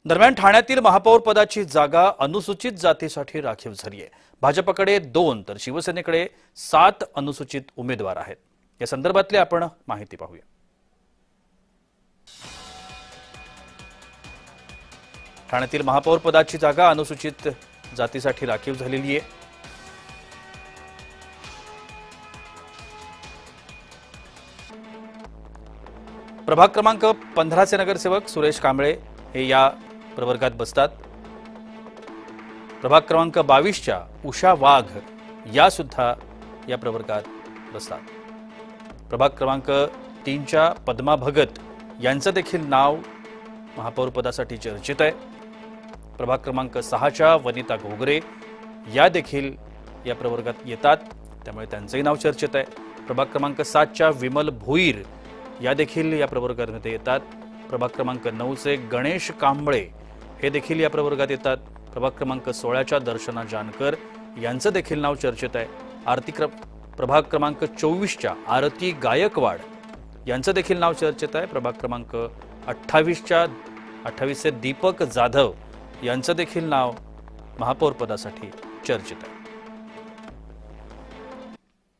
दरम्यान ठाण्यातील महापौर पदाची जागा अनुसूचित जातीसाठी राखीव झाली आहे। भाजपकडे 2 तर शिवसेनेकडे 7 अनुसूचित उमेदवार आहेत। या संदर्भातली आपण माहिती पाहूया। ठाण्यातील महापौर पदाची जागा अनुसूचित जातीसाठी राखीव झालेली आहे। प्रभाग क्रमांक 15 चे नगरसेवक सुरेश कांबळे हे या प्रवर्गात बसतात। प्रभाग क्रमांक 22 च्या उषा वाघ या सुद्धा या प्रवर्गात बसतात। प्रभाग क्रमांक 3 च्या पद्मा भगत यांचं देखील नाव महापौर पदासाठी चर्चेत आहे। प्रभाग क्रमांक 6 च्या वनिता घोगरे या देखील या प्रवर्गात येतात, त्यामुळे त्यांचंही नाव चर्चेत आहे। प्रभाग क्रमांक 7 च्या विमल भोईर या देखील या प्रवर्गामध्ये येतात। प्रभाग क्रमांक 9 चे गणेश कांबळे हे देखील या प्रवर्गात येतात। प्रभाग क्रमांक 16 च्या दर्शना जानकर यांचं देखील नाव चर्चेत आहे। प्रभाग क्रमांक 24 च्या आरती गायकवाड यांचं देखील नाव चर्चेत आहे। प्रभाग क्रमांक 28 चे दीपक जाधव यांचं देखील नाव महापौर पदासाठी चर्चेत आहे।